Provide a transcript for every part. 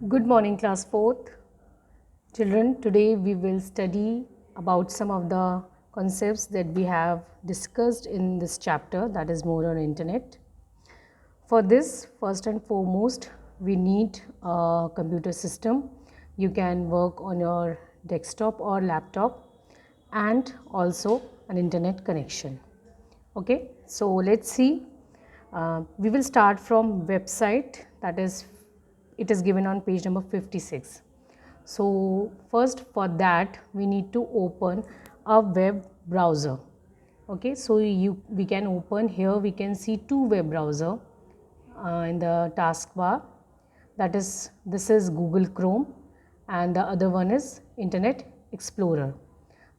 Good morning, class 4th. Children, today we will study about some of the concepts that we have discussed in this chapter, that is more on internet. For this, first and foremost, we need a computer system. You can work on your desktop or laptop and also an internet connection. Okay, so let's see. We will start from website, that is it is given on page number 56. So first, for that we need to open a web browser. Okay, so we can open here, we can see two web browser in the taskbar. That is, this is Google Chrome and the other one is Internet Explorer.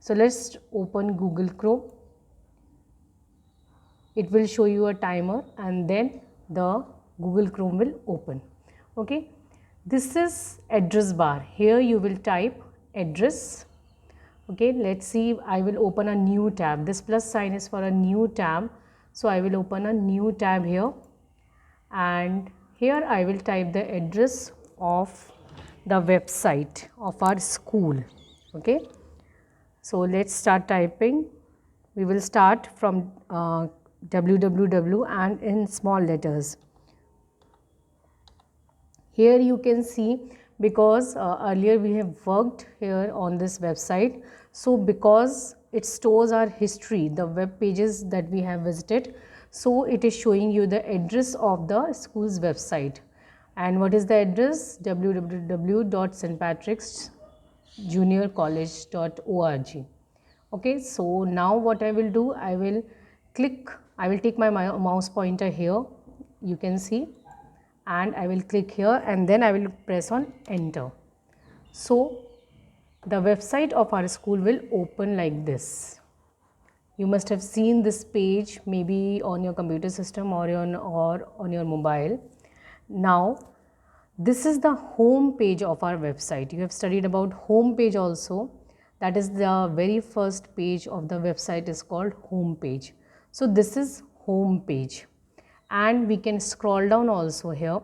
So let's open Google Chrome. It will show you a timer and then the Google Chrome will open. Okay, this is address bar. Here you will type address. Okay, let's see, I will open a new tab. This plus sign is for a new tab, so I will open a new tab here, and here I will type the address of the website of our school. Okay, so let's start typing. We will start from www and in small letters. Here you can see, because earlier we have worked here on this website, so because it stores our history, the web pages that we have visited, so it is showing you the address of the school's website. And what is the address? www.stpatricksjuniorcollege.org. Okay, so now what I will do, I will take my mouse pointer here, you can see, and I will click here and then I will press on enter. So the website of our school will open like this. You must have seen this page maybe on your computer system or on your mobile. Now this is the home page of our website. You have studied about home page also. That is the very first page of the website is called home page. So this is home page, and we can scroll down also here.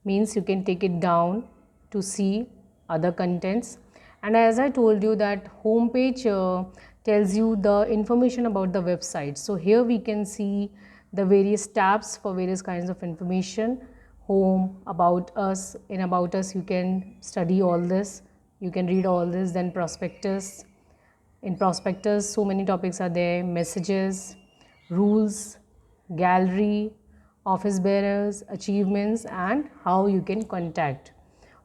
Means you can take it down to see other contents. And as I told you that home page tells you the information about the website. So here we can see the various tabs for various kinds of information. Home, about us. In about us you can study all this, you can read all this. Then prospectus. In prospectus so many topics are there: messages, rules, gallery, office bearers, achievements, and how you can contact.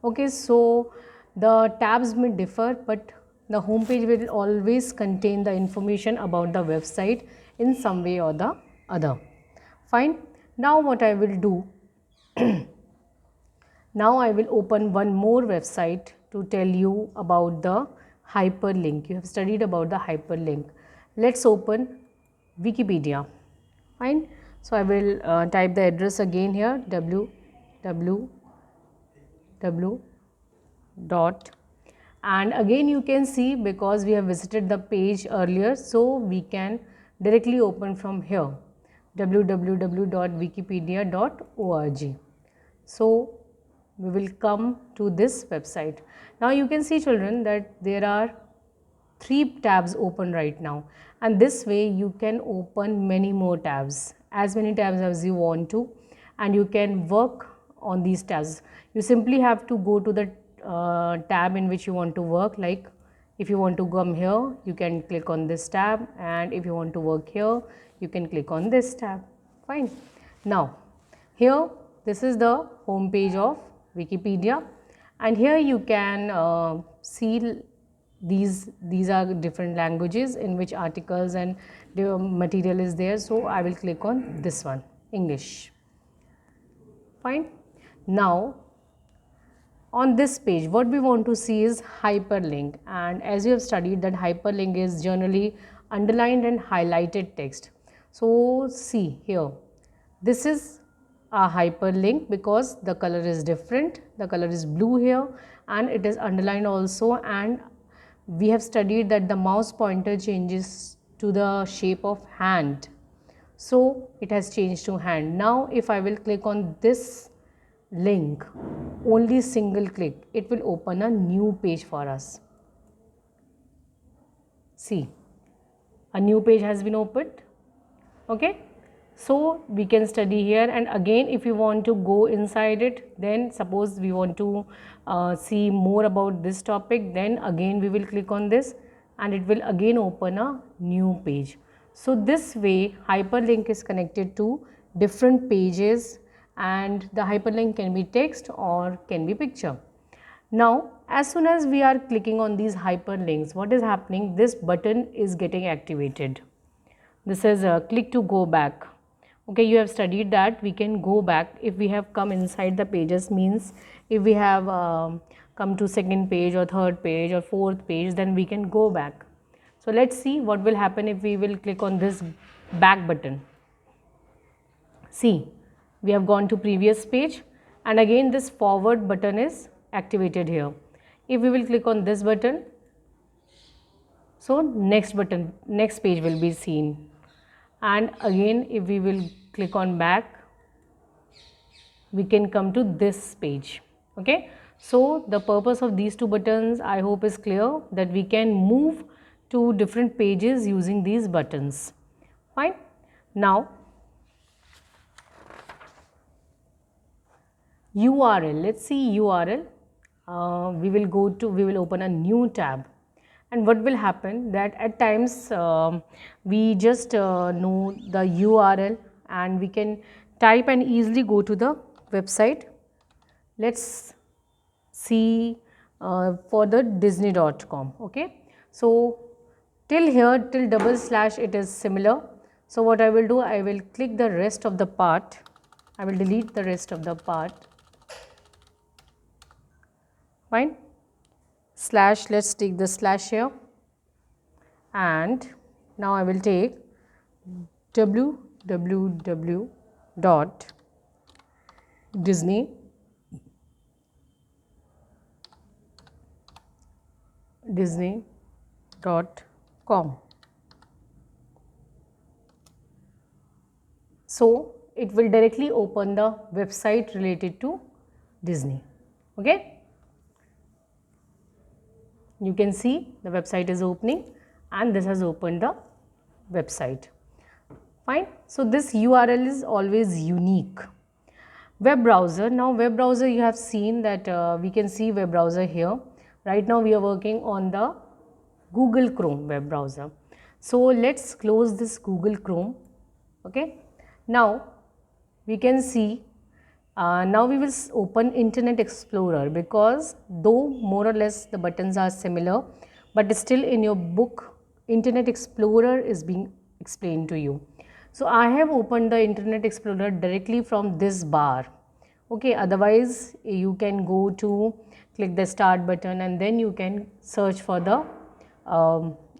Okay, so the tabs may differ, but the home page will always contain the information about the website in some way or the other. Fine. Now what I will do, now I will open one more website to tell you about the hyperlink. You have studied about the hyperlink. Let's open Wikipedia. Fine. So I will type the address again here, www dot, and again you can see, because we have visited the page earlier, so we can directly open from here, www.wikipedia.org. So we will come to this website. Now you can see, children, that there are 3 tabs open right now, and this way you can open many more tabs, as many tabs as you want to, and you can work on these tabs. You simply have to go to the tab in which you want to work. Like if you want to come here, you can click on this tab, and if you want to work here, you can click on this tab. Fine. Now here, this is the home page of Wikipedia, and here you can see these are different languages in which articles and the material is there. So I will click on this one, English. Fine. Now on this page what we want to see is hyperlink, and as you have studied that hyperlink is generally underlined and highlighted text. So see here, this is a hyperlink because the color is different, the color is blue here, and it is underlined also, and we have studied that the mouse pointer changes to the shape of hand. So it has changed to hand. Now if I will click on this link, only single click, it will open a new page for us. See, a new page has been opened. Okay, so we can study here, and again if you want to go inside it, then suppose we want to see more about this topic, then again we will click on this and it will again open a new page. So this way hyperlink is connected to different pages, and the hyperlink can be text or can be picture. Now as soon as we are clicking on these hyperlinks, what is happening? This button is getting activated. This is a click to go back. Okay, you have studied that we can go back if we have come inside the pages, means if we have come to second page or third page or fourth page, then we can go back. So let's see what will happen if we will click on this back button. See, we have gone to previous page, and again this forward button is activated here. If we will click on this button, so next page will be seen. And again if we will click on back, we can come to this page. Okay, so the purpose of these two buttons, I hope, is clear, that we can move to different pages using these buttons. Fine. Now URL, let's see URL. We will open a new tab. And what will happen, that at times we just know the URL and we can type and easily go to the website. Let's see for the disney.com. okay, so till here, till double slash, it is similar. So what I will do, I will click the rest of the part, I will delete the rest of the part. Fine. Slash, let's take the slash here, and now I will take disney.com. So it will directly open the website related to Disney. Okay, you can see the website is opening, and this has opened the website. Fine. So this URL is always unique. Web browser. Now web browser, you have seen that we can see web browser here. Right now we are working on the Google Chrome web browser. So let's close this Google Chrome. Okay, now we can see now we will open Internet Explorer, because though more or less the buttons are similar, but still in your book Internet Explorer is being explained to you. So I have opened the Internet Explorer directly from this bar. Okay, otherwise you can go to click the start button and then you can search for the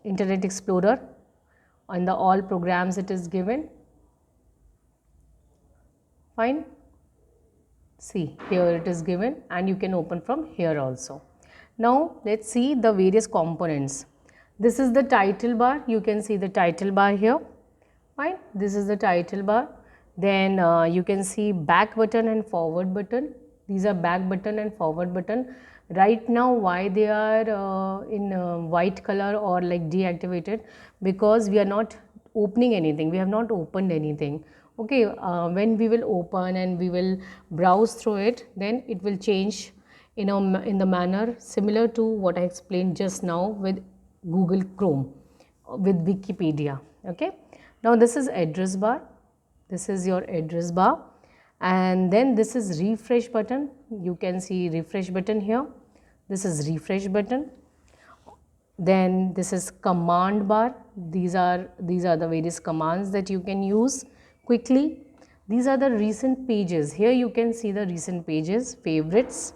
Internet Explorer. On the all programs it is given. Fine. See, here it is given, and you can open from here also. Now let's see the various components. This is the title bar. You can see the title bar here. Fine. This is the title bar. Then you can see back button and forward button. These are back button and forward button. Right now why they are in white color or like deactivated, because we are not opening anything, we have not opened anything. Okay, when we will open and we will browse through it, then it will change in the manner similar to what I explained just now with Google Chrome, with Wikipedia. Okay, now this is address bar, this is your address bar, and then this is refresh button. You can see refresh button here. This is refresh button. Then this is command bar. These are the various commands that you can use quickly. These are the recent pages. Here you can see the recent pages, favorites.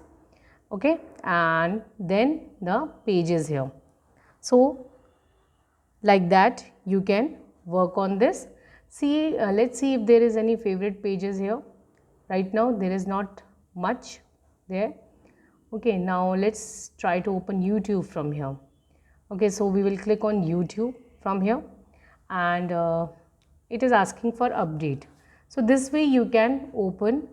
Okay, and then the pages here. So like that you can work on this. See, let's see if there is any favorite pages here. Right now there is not much there. Okay, now let's try to open YouTube from here. Okay, so we will click on YouTube from here, and it is asking for update. So this way you can open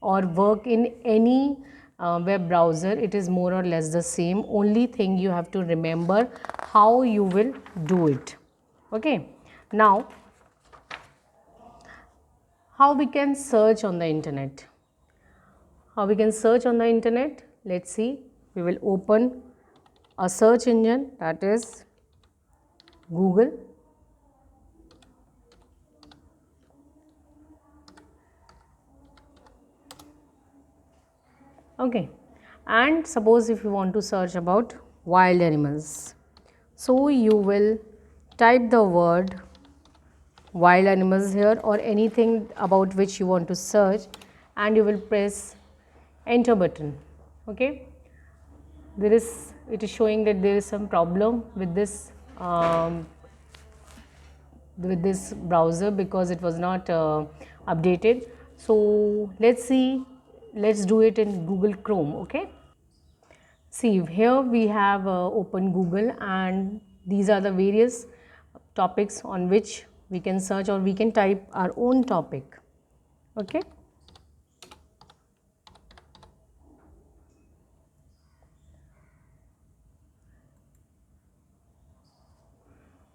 or work in any web browser. It is more or less the same. Only thing you have to remember how you will do it. Okay. Now, how we can search on the internet? How we can search on the internet? Let's see. We will open a search engine, that is Google. Okay, and suppose if you want to search about wild animals, so you will type the word wild animals here or anything about which you want to search, and you will press enter button. Okay, it is showing that there is some problem with this browser because it was not updated. So let's see, let's do it in Google Chrome. Okay, see here we have open Google, and these are the various topics on which we can search, or we can type our own topic. Okay,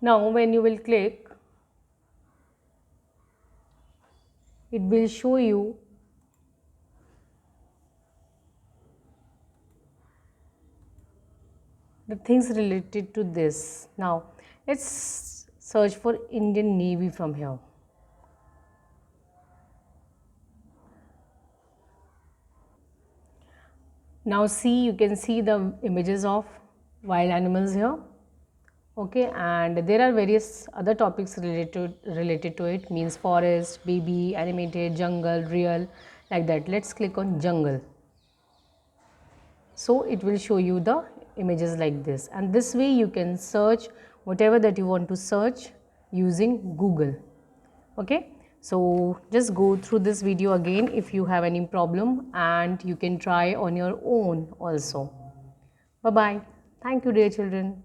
now when you will click, it will show you the things related to this. Now let's search for Indian Navy from here. Now see, you can see the images of wild animals here. Okay, and there are various other topics related to it, means forest, baby, animated, jungle, real, like that. Let's click on jungle. So it will show you the images like this, and this way you can search whatever that you want to search using Google. Okay, so just go through this video again if you have any problem, and you can try on your own also. Bye bye. Thank you, dear children.